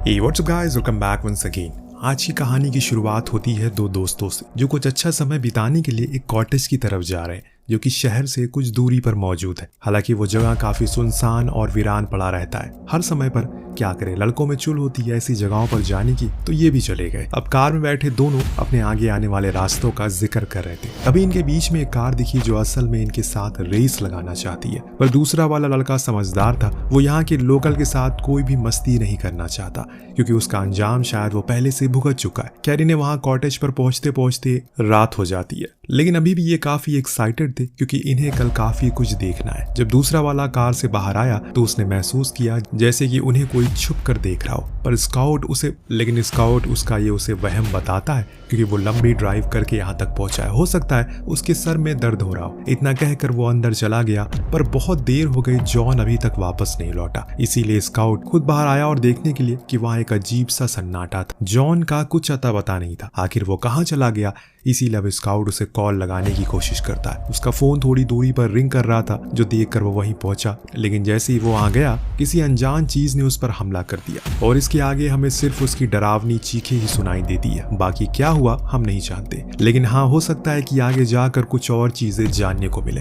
Hey, what's up guys? Welcome back once again. आज की कहानी की शुरुआत होती है दो दोस्तों से जो कुछ अच्छा समय बिताने के लिए एक कॉटेज की तरफ जा रहे हैं जो कि शहर से कुछ दूरी पर मौजूद है। हालांकि वो जगह काफी सुनसान और वीरान पड़ा रहता है। हर समय पर क्या करें, लड़कों में चुल होती है ऐसी जगहों पर जाने की, तो ये भी चले गए। अब कार में बैठे दोनों अपने आगे आने वाले रास्तों का जिक्र कर रहे थे। अभी इनके बीच में एक कार दिखी जो असल में इनके साथ रेस लगाना चाहती है, पर दूसरा वाला लड़का समझदार था। वो यहाँ के लोकल के साथ कोई भी मस्ती नहीं करना चाहता क्योंकि उसका अंजाम शायद वो पहले से भुगत चुका है। कैरी ने वहाँ कॉटेज पर पहुंचते पहुंचते रात हो जाती है, लेकिन अभी भी ये काफी एक्साइटेड थे क्योंकि इन्हें कल काफी कुछ देखना है। जब दूसरा वाला कार से बाहर आया तो उसने महसूस किया जैसे कि उन्हें कोई छुप कर देख रहा हो, पर स्काउट उसका ये उसे वहम बताता है क्योंकि वो लंबी ड्राइव करके यहाँ तक पहुंचा है। हो सकता है उसके सर में दर्द हो रहा हो। इतना कहकर वो अंदर चला गया, पर बहुत देर हो गई, जॉन अभी तक वापस नहीं लौटा। इसीलिए स्काउट खुद बाहर आया और देखने के लिए कि वहाँ एक अजीब सा सन्नाटा था। जॉन का कुछ अता पता नहीं था, आखिर वो कहाँ चला गया। इसीलिए अब स्काउट उसे कॉल लगाने की कोशिश करता है। उसका फोन थोड़ी दूरी पर रिंग कर रहा था जो देखकर वो वहीं पहुंचा, लेकिन जैसे ही वो आ गया किसी अनजान चीज ने उस पर हमला कर दिया और इसके आगे हमें सिर्फ उसकी डरावनी चीखें ही सुनाई देती है। बाकी क्या हुआ हम नहीं जानते, लेकिन हाँ हो सकता है कि आगे जाकर कुछ और चीजें जानने को मिले।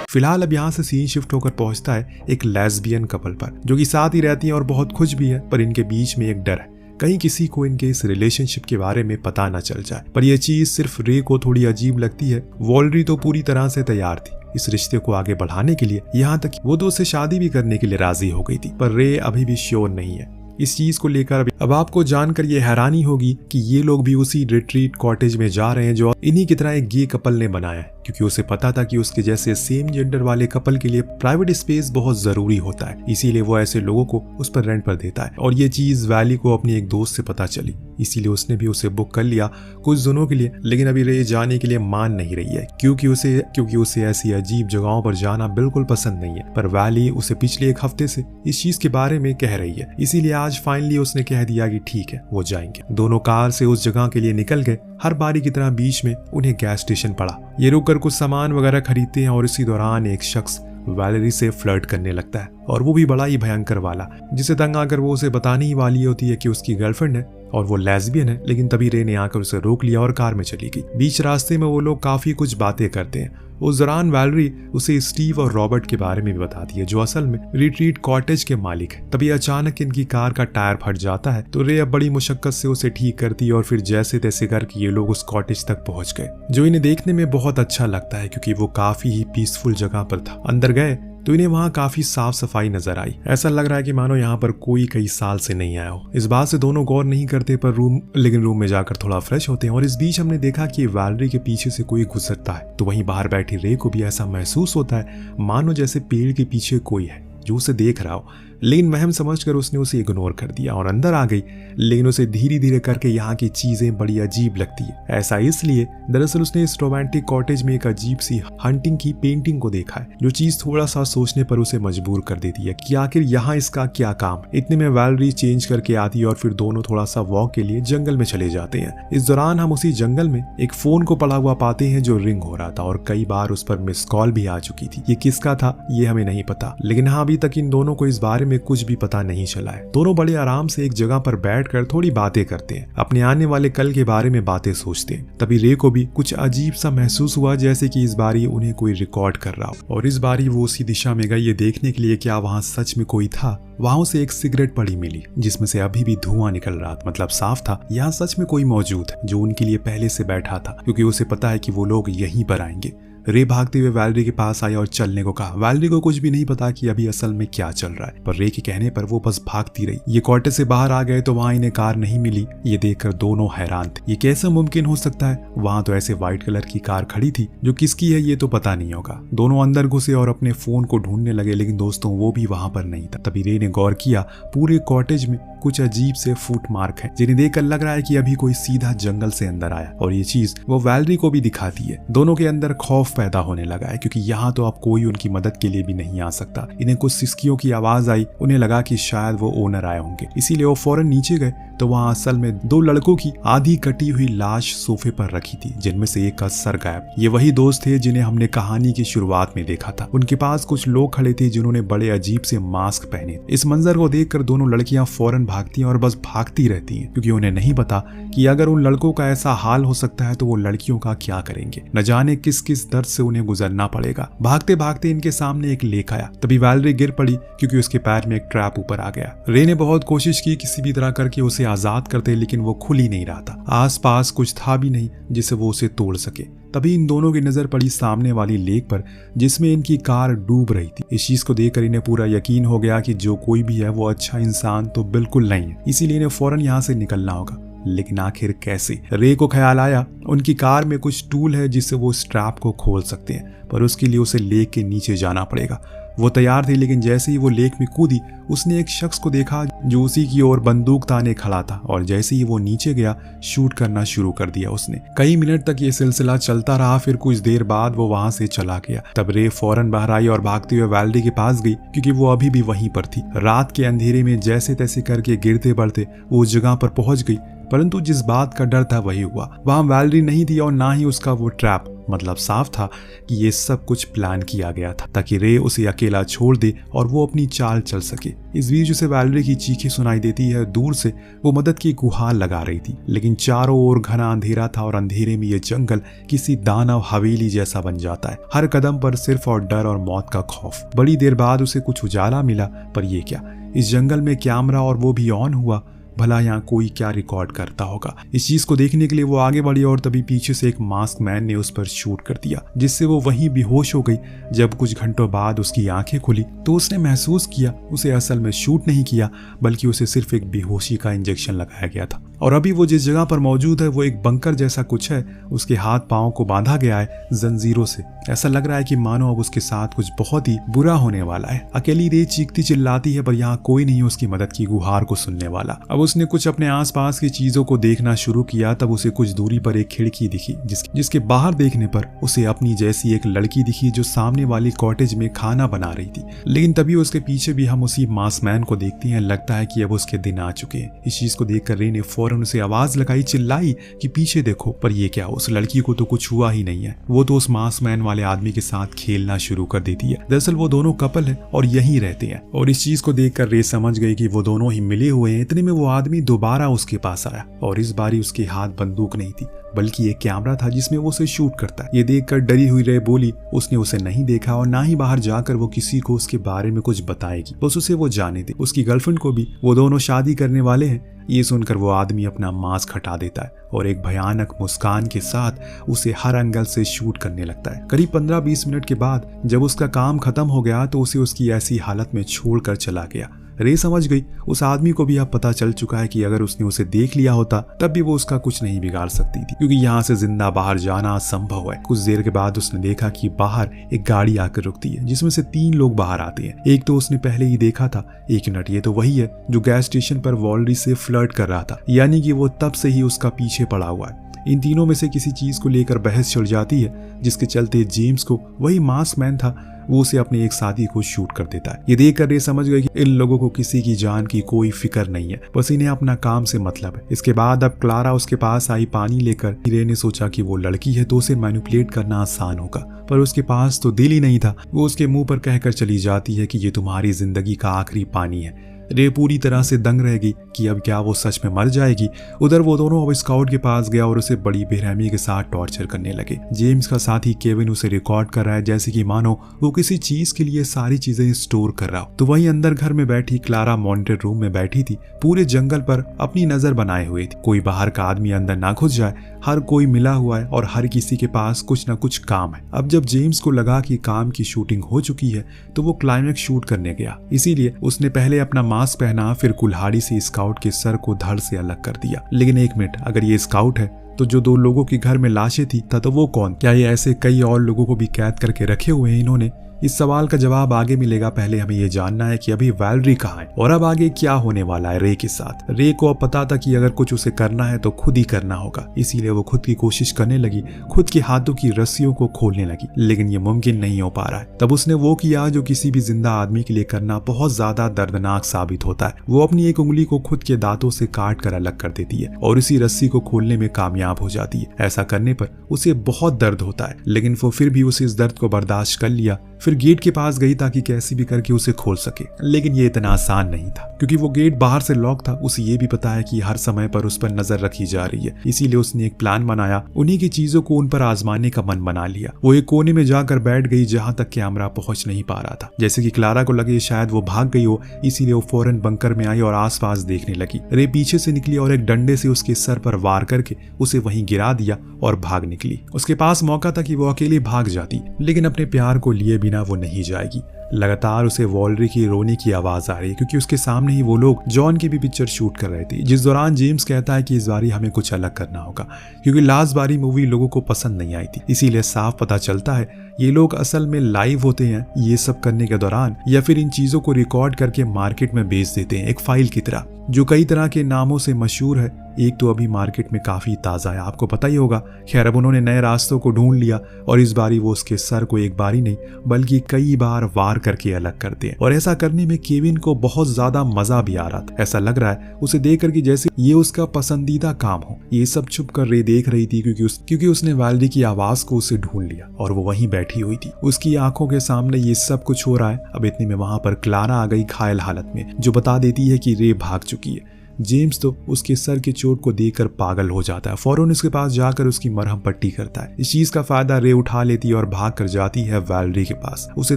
फिलहाल अब यहाँ से सीन शिफ्ट होकर पहुंचता है एक लेस्बियन कपल पर जो कि साथ ही रहती है और बहुत खुश भी है, पर इनके बीच में एक डर है कहीं किसी को इनके इस रिलेशनशिप के बारे में पता ना चल जाए। पर यह चीज सिर्फ रे को थोड़ी अजीब लगती है। वॉलरी तो पूरी तरह से तैयार थी इस रिश्ते को आगे बढ़ाने के लिए, यहाँ तक वो तो उससे शादी भी करने के लिए राजी हो गई थी, पर रे अभी भी श्योर नहीं है इस चीज को लेकर। अब आपको जानकर ये हैरानी होगी कि ये लोग भी उसी रिट्रीट कॉटेज में जा रहे हैं जो इन्हीं की तरह एक गे कपल ने बनाया है, क्योंकि उसे पता था कि उसके जैसे सेम जेंडर वाले कपल के लिए प्राइवेट स्पेस बहुत जरूरी होता है। इसीलिए वो ऐसे लोगों को उस पर रेंट पर देता है। और ये चीज वैली को अपनी एक दोस्त से पता चली, इसीलिए उसने भी उसे बुक कर लिया कुछ दिनों के लिए। लेकिन अभी रे जाने के लिए मान नहीं रही है क्योंकि उसे ऐसी अजीब जगहों पर जाना बिल्कुल पसंद नहीं है। पर वैली उसे पिछले एक हफ्ते से इस चीज के बारे में कह रही है, इसीलिए आज फाइनली उसने कह दिया कि ठीक है वो जाएंगे। दोनों कार से उस जगह के लिए निकल गए। हर बारी की तरह बीच में उन्हें गैस स्टेशन पड़ा। ये रुककर कुछ सामान वगैरह खरीदते हैं और इसी दौरान एक शख्स वैलेरी से फ्लर्ट करने लगता है, और वो भी बड़ा ही भयंकर वाला, जिसे तंग आकर वो उसे बताने ही वाली होती है कि उसकी गर्लफ्रेंड है और वो लेस्बियन है। लेकिन तभी रे ने आकर उसे रोक लिया और कार में चली गई। बीच रास्ते में वो लोग काफी कुछ बातें करते हैं। उस दौरान वैलेरी उसे स्टीव और रॉबर्ट के बारे में भी बताती है जो असल में रिट्रीट कॉटेज के मालिक है। तभी अचानक इनकी कार का टायर फट जाता है, तो रे अब बड़ी मुशक्कत से उसे ठीक करती है और फिर जैसे तैसे करके ये लोग उस कॉटेज तक पहुंच गए, जो इन्हें देखने में बहुत अच्छा लगता है क्योंकि वो काफी ही पीसफुल जगह पर था। अंदर गए तो इन्हें वहाँ काफी साफ सफाई नजर आई। ऐसा लग रहा है कि मानो यहाँ पर कोई कई साल से नहीं आया हो। इस बात से दोनों गौर नहीं करते पर रूम में जाकर थोड़ा फ्रेश होते हैं। और इस बीच हमने देखा कि वैलेरी के पीछे से कोई गुजरता है, तो वहीं बाहर बैठी रे को भी ऐसा महसूस होता है मानो जैसे पेड़ के पीछे कोई है जो उसे देख रहा हो। लेकिन वहम समझकर उसने उसे इग्नोर कर दिया और अंदर आ गई। लेकिन उसे धीरे धीरे करके यहाँ की चीजें बड़ी अजीब लगती है। ऐसा इसलिए दरअसल उसने इस रोमांटिक कॉटेज में एक अजीब सी हंटिंग की पेंटिंग को देखा है, जो चीज थोड़ा सा सोचने पर उसे मजबूर कर देती है कि आखिर यहाँ इसका क्या काम। इतने में वैलेरी चेंज करके आती है और फिर दोनों थोड़ा सा वॉक के लिए जंगल में चले जाते हैं। इस दौरान हम उसी जंगल में एक फोन को पड़ा हुआ पाते हैं जो रिंग हो रहा था और कई बार उस पर मिस कॉल भी आ चुकी थी। ये किसका था ये हमें नहीं पता, लेकिन हाँ अभी तक इन दोनों को इस बारे में कुछ भी पता नहीं चला है। दोनों बड़े आराम से एक जगह पर बैठकर थोड़ी बातें करते हैं, अपने आने वाले कल के बारे में बातें सोचते हैं। तभी रे को भी कुछ अजीब सा महसूस हुआ जैसे कि इस बारी उन्हें कोई रिकॉर्ड कर रहा हो, और इस बारी वो उसी दिशा में गई ये देखने के लिए क्या वहाँ सच में कोई था। वहाँ उसे एक सिगरेट पड़ी मिली जिसमें से अभी भी धुआं निकल रहा था, मतलब साफ था यहाँ सच में कोई मौजूद है जो उनके लिए पहले से बैठा था, क्योंकि उसे पता है कि वो लोग यहीं पर आएंगे। रे भागते हुए वैलेरी के पास आई और चलने को कहा। वैलेरी को कुछ भी नहीं पता कि अभी असल में क्या चल रहा है, पर रे के कहने पर वो बस भागती रही। ये कॉटेज से बाहर आ गए तो वहाँ इन्हें कार नहीं मिली। ये देखकर दोनों हैरान थे, ये कैसे मुमकिन हो सकता है। वहाँ तो ऐसे व्हाइट कलर की कार खड़ी थी जो किसकी है ये तो पता नहीं होगा। दोनों अंदर घुसे और अपने फोन को ढूंढने लगे, लेकिन दोस्तों वो भी वहाँ पर नहीं था। तभी रे ने गौर किया पूरे कॉटेज में कुछ अजीब से फुट मार्क हैं, जिन्हें देखकर लग रहा है कि अभी कोई सीधा जंगल से अंदर आया। और ये चीज वो वैलेरी को भी दिखाती है। दोनों के अंदर खौफ पैदा होने लगा है, क्योंकि यहाँ तो अब कोई उनकी मदद के लिए भी नहीं आ सकता। इन्हें कुछ सिसकियों की आवाज आई। उन्हें लगा कि शायद वो ओनर आए होंगे, इसीलिए वो फौरन नीचे गए तो वहाँ असल में 2 लड़कों की आधी कटी हुई लाश सोफे पर रखी थी, जिनमें से एक का सर गायब। ये वही दोस्त थे जिन्हें हमने कहानी की शुरुआत में देखा था। उनके पास कुछ लोग खड़े थे जिन्होंने बड़े अजीब से मास्क पहने। इस मंजर को देखकर दोनों लड़कियां फौरन भागती हैं और बस भागती रहती हैं, क्योंकि उन्हें नहीं पता कि अगर उन लड़कों का ऐसा हाल हो सकता है तो वो लड़कियों का क्या करेंगे। न जाने किस किस दर्द से उन्हें गुजरना पड़ेगा। भागते भागते इनके सामने एक लेक आया। तभी वैलेरी गिर पड़ी, क्योंकि उसके पैर में एक ट्रैप ऊपर आ गया। रे ने बहुत कोशिश की किसी भी तरह करके उसे आजाद करते, लेकिन वो खुल ही नहीं रहा था। आसपास कुछ था भी नहीं जिससे वो उसे तोड़ सके। तभी इन दोनों की नजर पड़ी सामने वाली लेक पर, जिसमें इनकी कार डूब रही थी। इस चीज को देखकर इन्हें पूरा यकीन हो गया कि जो कोई भी है वो अच्छा इंसान तो बिल्कुल नहीं है, इसीलिए इन्हें फौरन यहाँ से निकलना होगा। लेकिन आखिर कैसे? रे को ख्याल आया उनकी कार में कुछ टूल है जिससे वो स्ट्रैप को खोल सकते हैं, पर उसके लिए उसे लेक के नीचे जाना पड़ेगा। वो तैयार थी, लेकिन जैसे ही वो लेक में कूदी उसने एक शख्स को देखा जो उसी की ओर बंदूक ताने खड़ा था, और जैसे ही वो नीचे गया शूट करना शुरू कर दिया उसने। कई मिनट तक ये सिलसिला चलता रहा। फिर कुछ देर बाद वो वहां से चला गया। तब रे फौरन बाहर आई और भागते हुए वैलेरी के पास गई, क्योंकि वो अभी भी वहीं पर थी। रात के अंधेरे में जैसे तैसे करके गिरते बढ़ते वो उस जगह पर पहुंच गई, परंतु जिस बात का डर था वही हुआ। वहां वैलेरी नहीं थी और ना ही उसका वो ट्रैप। मतलब साफ था कि ये सब कुछ प्लान किया गया था ताकि रे उसे अकेला छोड़ दे और वो अपनी चाल चल सके। इस बीच उसे वैलेरी की चीखें सुनाई देती है। दूर से वो मदद की गुहार लगा रही थी, लेकिन चारों ओर घना अंधेरा था और अंधेरे में ये जंगल किसी दानव हवेली जैसा बन जाता है। हर कदम पर सिर्फ और डर और मौत का खौफ। बड़ी देर बाद उसे कुछ उजाला मिला, पर ये क्या, इस जंगल में कैमरा और वो भी ऑन हुआ। भला यहाँ कोई क्या रिकॉर्ड करता होगा। इस चीज को देखने के लिए वो आगे बढ़ी और तभी पीछे से एक मास्क मैन ने उस पर शूट कर दिया, जिससे वो वहीं बेहोश हो गई। जब कुछ घंटों बाद उसकी आंखें खुली तो उसने महसूस किया उसे असल में शूट नहीं किया, बल्कि उसे सिर्फ एक बेहोशी का इंजेक्शन लगाया गया था। और अभी वो जिस जगह पर मौजूद है वो एक बंकर जैसा कुछ है। उसके हाथ पांव को बांधा गया है जंजीरों से। ऐसा लग रहा है कि मानो अब उसके साथ कुछ बहुत ही बुरा होने वाला है। अकेली रे चीखती चिल्लाती है, पर यहाँ कोई नहीं उसकी मदद की गुहार को सुनने वाला। अब उसने कुछ अपने आसपास की चीजों को देखना शुरू किया। तब उसे कुछ दूरी पर एक खिड़की दिखी, जिसके बाहर देखने पर उसे अपनी जैसी एक लड़की दिखी जो सामने वाली कॉटेज में खाना बना रही थी। लेकिन तभी उसके पीछे भी हम उसी मास्कमैन को देखते हैं। लगता है कि अब उसके दिन आ चुके हैं। इस चीज को देखकर रे ने फौरन उसे आवाज लगाई, चिल्लाई कि पीछे देखो। पर ये क्या, उस लड़की को तो कुछ हुआ ही नहीं है। वो तो उस मास्कमैन वाले आदमी के साथ खेलना शुरू कर देती है। दरअसल वो दोनों कपल है और यहीं रहते हैं। और इस चीज को देखकर रे समझ गई कि वो दोनों ही मिले हुए हैं। इतने में वो आदमी दोबारा उसके पास आया और इस बारी उसके हाथ बंदूक नहीं थी, बल्कि एक कैमरा था जिसमें वो उसे शूट करता है। ये देखकर डरी हुई रे बोली उसने उसे नहीं देखा और ना ही बाहर जाकर वो किसी को उसके बारे में कुछ बताएगी। बस उसे वो जाने दे। उसकी गर्लफ्रेंड को भी। वो दोनों शादी करने वाले हैं। ये सुनकर वो आदमी अपना मास्क हटा देता है और एक भयानक मुस्कान के साथ उसे हर एंगल से शूट करने लगता है। करीब 15-20 मिनट के बाद जब उसका काम खत्म हो गया तो उसे उसकी ऐसी हालत में छोड़कर चला गया। रे समझ गई उस आदमी को भी अब पता चल चुका है कि अगर उसने उसे देख लिया होता तब भी वो उसका कुछ नहीं बिगाड़ सकती थी, क्योंकि यहाँ से जिंदा बाहर जाना असंभव है। कुछ देर के बाद उसने देखा कि बाहर एक गाड़ी आकर रुकती है, जिसमें से 3 लोग बाहर आते हैं। एक तो उसने पहले ही देखा था। 1 मिनट, ये तो वही है जो गैस स्टेशन पर वॉलरी से फ्लर्ट कर रहा था, यानी कि वो तब से ही उसका पीछे पड़ा हुआ है। इन तीनों में से किसी चीज को लेकर बहस चल जाती है, जिसके चलते जेम्स को, वही मास्कमैन था, वो उसे अपने एक साथी को शूट कर देता है। ये देखकर रे समझ गई कि इन लोगों को किसी की जान की कोई फिक्र नहीं है, बस इन्हें अपना काम से मतलब है। इसके बाद अब क्लारा उसके पास आई पानी लेकर। रे ने सोचा कि वो लड़की है तो उसे मैनिपुलेट करना आसान होगा, पर उसके पास तो दिल ही नहीं था। वो उसके मुंह पर कहकर चली जाती है कि ये तुम्हारी जिंदगी का आखिरी पानी है। रे पूरी तरह से दंग रह गई कि अब क्या वो सच में मर जाएगी। उधर वो दोनों अब स्काउट के पास गया और उसे बड़ी बेरहमी के साथ टॉर्चर करने लगे। जेम्स का साथी केविन उसे रिकॉर्ड कर रहा है, जैसे कि मानो वो किसी चीज के लिए सारी चीजें स्टोर कर रहा हो। तो वहीं अंदर घर में बैठी क्लारा मॉनिटर रूम में बैठी थी, पूरे जंगल पर अपनी नजर बनाए हुए थी। कोई बाहर का आदमी अंदर ना घुस जाए। हर कोई मिला हुआ है और हर किसी के पास कुछ ना कुछ काम है। अब जब जेम्स को लगा कि काम की शूटिंग हो चुकी है तो वो क्लाइमेक्स शूट करने गया। इसीलिए उसने पहले अपना मास्क पहना, फिर कुल्हाड़ी से स्काउट के सर को धड़ से अलग कर दिया। लेकिन 1 मिनट, अगर ये स्काउट है तो जो 2 लोगों के घर में लाशें थी तो वो कौन? क्या ये ऐसे कई और लोगों को भी कैद करके रखे हुए हैं इन्होंने? इस सवाल का जवाब आगे मिलेगा, पहले हमें ये जानना है कि अभी वैलेरी कहाँ है और अब आगे क्या होने वाला है रे के साथ। रे को अब पता था कि अगर कुछ उसे करना है तो खुद ही करना होगा, इसीलिए वो खुद की कोशिश करने लगी, खुद के हाथों की रस्सियों को खोलने लगी, लेकिन ये मुमकिन नहीं हो पा रहा है। तब उसने वो किया जो किसी भी जिंदा आदमी के लिए करना बहुत ज्यादा दर्दनाक साबित होता है। वो अपनी एक उंगली को खुद के दांतों से काट कर अलग कर देती है और इसी रस्सी को खोलने में कामयाब हो जाती है। ऐसा करने पर उसे बहुत दर्द होता है, लेकिन वो फिर भी उसे इस दर्द को बर्दाश्त कर लिया। फिर गेट के पास गई ताकि कैसे भी करके उसे खोल सके, लेकिन ये इतना आसान नहीं था क्योंकि वो गेट बाहर से लॉक था। उसे ये भी पता है कि हर समय पर उस पर नजर रखी जा रही है, इसीलिए उसने एक प्लान बनाया, उन्हीं की चीजों को उन पर आजमाने का मन बना लिया। वो एक कोने में जाकर बैठ गई जहां तक कैमरा पहुंच नहीं पा रहा था। जैसे कि क्लारा को लगे शायद वो भाग गई हो, इसीलिए वो फौरन बंकर में आई और आसपास देखने लगी। रे पीछे से निकली और एक डंडे से उसके सर पर वार करके उसे वहीं गिरा दिया और भाग निकली। उसके पास मौका था कि वो अकेली भाग जाती, लेकिन अपने प्यार को लिए बिना वो नहीं जाएगी। लगातार उसे वैलेरी की रोने की आवाज आ रही है क्योंकि उसके सामने ही वो लोग जॉन की भी पिक्चर शूट कर रहे थे, जिस दौरान जेम्स कहता है कि इस बारी हमें कुछ अलग करना होगा क्योंकि लास्ट बारी मूवी लोगों को पसंद नहीं आई थी। इसीलिए साफ पता चलता है ये लोग असल में लाइव होते हैं ये सब करने के दौरान, या फिर इन चीजों को रिकॉर्ड करके मार्केट में बेच देते हैं एक फाइल की तरह, जो कई तरह के नामों से मशहूर है। एक तो अभी मार्केट में काफी ताजा है, आपको पता ही होगा। खैर अब उन्होंने नए रास्तों को ढूंढ लिया और इस बारी वो उसके सर को एक बारी नहीं बल्कि कई बार वार करके अलग करते हैं, और ऐसा करने में केविन को बहुत ज्यादा मजा भी आ रहा था। ऐसा लग रहा है उसे देख कर कि जैसे ये उसका पसंदीदा काम हो। ये सब छुप कर रे देख रही थी क्योंकि उसने वैलेरी की आवाज को उसे ढूंढ लिया और वो वहीं बैठी हुई थी। उसकी आंखों के सामने ये सब कुछ हो रहा है। अब इतने में वहां पर क्लारा आ गई घायल हालत में, जो बता देती है कि रे भाग चुकी है। जेम्स तो उसके सर के चोट को देखकर पागल हो जाता है, फौरन उसके पास जाकर उसकी मरहम पट्टी करता है। इस चीज का फायदा रे उठा लेती है और भाग कर जाती है वैलेरी के पास। उसे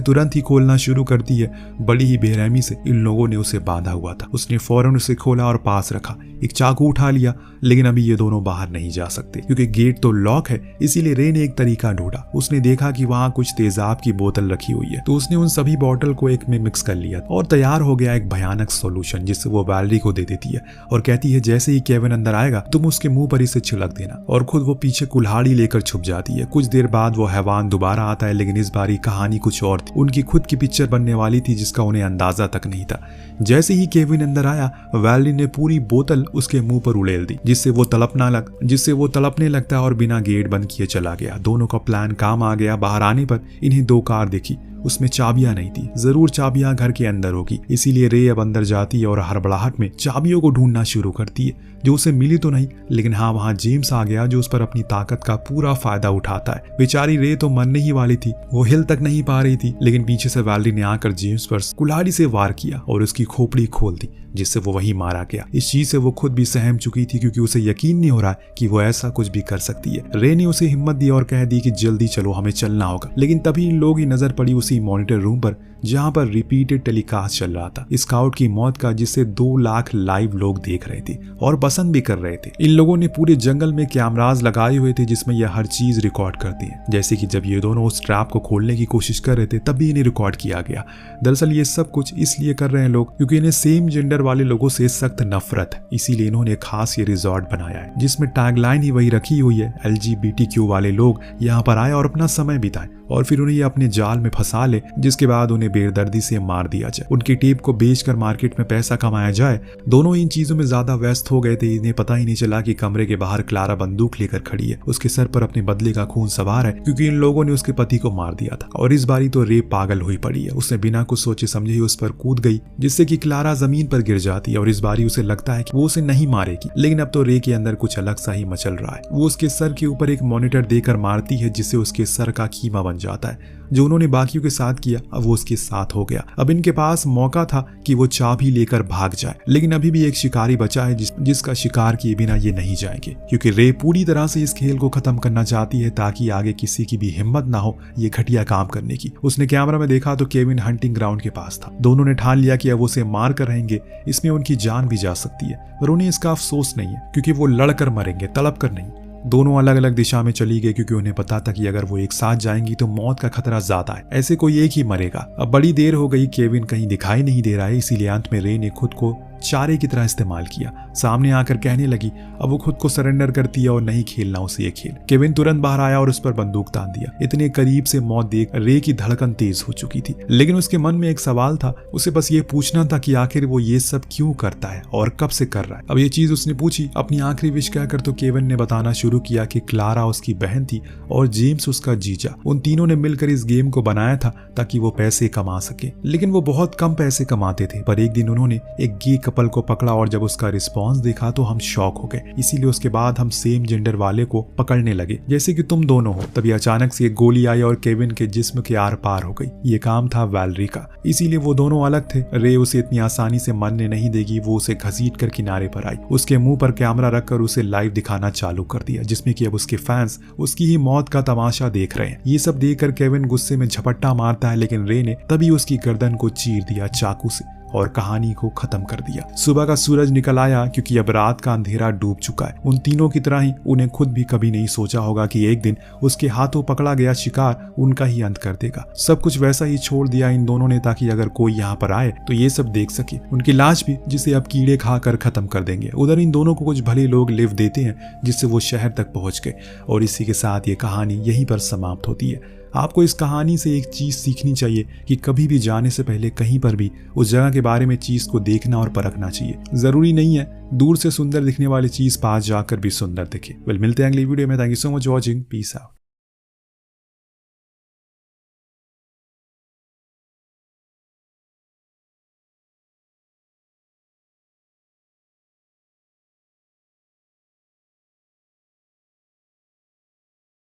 तुरंत ही खोलना शुरू करती है। बड़ी ही बेरहमी से इन लोगों ने उसे बांधा हुआ था। उसने फौरन उसे खोला और पास रखा, एक चाकू उठा लिया, लेकिन अभी ये दोनों बाहर नहीं जा सकते क्योंकि गेट तो लॉक है। इसीलिए रे ने एक तरीका ढूंढा। उसने देखा कि वहां कुछ तेजाब की बोतल रखी हुई है, तो उसने उन सभी बोतल को एक में मिक्स कर लिया और तैयार हो गया एक भयानक सॉल्यूशन, जिससे वो वैलेरी को दे देती है और कहती है जैसे ही केविन अंदर आएगा तुम उसके मुंह पर इसे छिड़क देना, और खुद वो पीछे कुल्हाड़ी लेकर छुप जाती है। कुछ देर बाद वो हैवान दोबारा आता है, लेकिन इस बारी कहानी कुछ और थी। उनकी खुद की पिक्चर बनने वाली थी जिसका उन्हें अंदाजा तक नहीं था। जैसे ही केविन अंदर आया वैलेरी ने पूरी बोतल उसके मुंह पर उड़ेल दी, जिससे वो तड़पने लगता और बिना गेट बंद किए चला गया। दोनों का प्लान काम आ गया। बाहर आने पर इन्हें 2 कार दिखी, उसमें चाबियां नहीं थी। जरूर चाबियां घर के अंदर होगी, इसीलिए रे अब अंदर जाती है और हड़बड़ाहट में चाबियों को ढूंढना शुरू करती है, जो उसे मिली तो नहीं, लेकिन हाँ वहां जेम्स आ गया जो उस पर अपनी ताकत का पूरा फायदा उठाता है। बेचारी रे तो मरने ही वाली थी, वो हिल तक नहीं पा रही थी, लेकिन पीछे से वैलेरी ने आकर जेम्स पर कुल्हाड़ी से वार किया और उसकी खोपड़ी खोल दी, जिससे वो वहीं मारा गया। इस चीज से वो खुद भी सहम चुकी थी क्योंकि उसे यकीन नहीं हो रहा कि वो ऐसा कुछ भी कर सकती है। रे ने उसे हिम्मत दी और कह दी कि जल्दी चलो, हमें चलना होगा। लेकिन तभी इन लोगों की नजर पड़ी उसी मॉनिटर रूम पर जहां पर रिपीटेड टेलीकास्ट चल रहा था स्काउट की मौत का, जिसे 2 लाख लाइव लोग देख रहे थे और पसंद भी कर रहे थे। इन लोगों ने पूरे जंगल में कैमरास लगाए हुए थे जिसमें यह हर चीज रिकॉर्ड करते हैं। जैसे कि जब ये दोनों उस ट्रैप को खोलने की कोशिश कर रहे थे तब भी इन्हें रिकॉर्ड किया गया। दरअसल ये सब कुछ इसलिए कर रहे हैं लोग क्योंकि इन्हें सेम जेंडर वाले लोगों से सख्त नफरत है। इसीलिए इन्होंने खास ये रिजॉर्ट बनाया है जिसमें टैगलाइन ही वही रखी हुई है, LGBTQ वाले लोग यहाँ पर आए और अपना समय बिताएं और फिर उन्हें अपने जाल में फंसा ले, जिसके बाद उन्हें बेदर्दी से मार दिया जाए। उनकी टेप को बेचकर मार्केट में पैसा कमाया जाए। दोनों इन चीजों में ज्यादा व्यस्त हो गए थे, इन्हें पता ही नहीं चला कि कमरे के बाहर क्लारा बंदूक लेकर खड़ी है। उसके सर पर अपने बदले का खून सवार है क्योंकि इन लोगों ने उसके पति को मार दिया था। और इस बारी तो रे पागल हुई पड़ी है। उसने बिना कुछ सोचे समझे ही उस पर कूद गई, जिससे कि क्लारा जमीन पर गिर जाती है और इस बारी उसे लगता है कि वो उसे नहीं मारेगी। लेकिन अब तो रे के अंदर कुछ अलग सा ही मचल रहा है। वो उसके सर के ऊपर एक मॉनिटर देकर मारती है, जिससे उसके सर का कीमा बन जाता है। जो उन्होंने बाकियों के साथ किया अब वो उसके साथ हो गया। अब इनके पास मौका था कि वो चाबी लेकर भाग जाए, लेकिन अभी भी एक शिकारी बचा है जिसका शिकार किए बिना ये नहीं जाएंगे, क्योंकि रे पूरी तरह से इस खेल को खत्म करना चाहती है ताकि आगे किसी की भी हिम्मत ना हो ये घटिया काम करने की। उसने कैमरा में देखा तो केविन हंटिंग ग्राउंड के पास था। दोनों ने ठान लिया कि अब उसे मार कर रहेंगे, इसमें उनकी जान भी जा सकती है, पर उन्हें इसका अफसोस नहीं है क्योंकि वो लड़कर मरेंगे, तड़प कर नहीं। दोनों अलग अलग दिशा में चली गई क्योंकि उन्हें पता था कि अगर वो एक साथ जाएंगी तो मौत का खतरा ज्यादा है, ऐसे कोई एक ही मरेगा। अब बड़ी देर हो गई, केविन कहीं दिखाई नहीं दे रहा है, इसीलिए अंत में रे ने खुद को चारे की तरह इस्तेमाल किया। सामने आकर कहने लगी अब वो खुद को सरेंडर करती है और नहीं खेलना उसे ये खेल। केविन तुरंत बाहर आया और उस पर बंदूक तान दिया। इतने करीब से मौत देख रे की धड़कन तेज हो चुकी थी, लेकिन उसके मन में एक सवाल था। उसे बस ये पूछना था कि आखिर वो ये सब क्यों करता है और कब से कर रहा है। अब ये चीज उसने पूछी अपनी आखिरी विश कहकर, तो केविन ने बताना शुरू किया कि क्लारा उसकी बहन थी और जेम्स उसका जीजा। उन तीनों ने मिलकर इस गेम को बनाया था ताकि वो पैसे कमा सके, लेकिन वो बहुत कम पैसे कमाते थे। पर एक दिन उन्होंने एक गे कपल को पकड़ा और जब उसका रिस्पॉन्स देखा तो हम शॉक हो गए। इसीलिए उसके बाद हम सेम जेंडर वाले को पकड़ने लगे, जैसे कि तुम दोनों हो। तभी अचानक से एक गोली आई और केविन के जिस्म के आर पार हो गई। ये काम था वैलेरी का, इसीलिए वो दोनों अलग थे। रे उसे इतनी आसानी से मरने नहीं देगी। वो उसे घसीट कर किनारे पर आई, उसके मुंह पर कैमरा रखकर उसे लाइव दिखाना चालू कर दिया, जिसमें कि अब उसके फैंस उसकी ही मौत का तमाशा देख रहे हैं। ये सब देखकर केविन गुस्से में झपट्टा मारता है, लेकिन रे ने तभी उसकी गर्दन को चीर दिया चाकू से और कहानी को खत्म कर दिया। सुबह का सूरज निकल आया क्योंकि अब रात का अंधेरा डूब चुका है। उन तीनों की तरह ही उन्हें खुद भी कभी नहीं सोचा होगा कि एक दिन उसके हाथों पकड़ा गया शिकार उनका ही अंत कर देगा। सब कुछ वैसा ही छोड़ दिया इन दोनों ने ताकि अगर कोई यहाँ पर आए तो ये सब देख सके। उनकी लाश भी जिसे अब कीड़े खाकर खत्म कर देंगे। उधर इन दोनों को कुछ भले लोग लिफ्ट देते हैं जिससे वो शहर तक पहुंच गए। और इसी के साथ ये कहानी यहीं पर समाप्त होती है। आपको इस कहानी से एक चीज सीखनी चाहिए कि कभी भी जाने से पहले कहीं पर भी उस जगह के बारे में चीज को देखना और परखना चाहिए। जरूरी नहीं है दूर से सुंदर दिखने वाली चीज पास जाकर भी सुंदर दिखे। मिलते हैं अगली वीडियो में। Thank you so much watching. Peace out.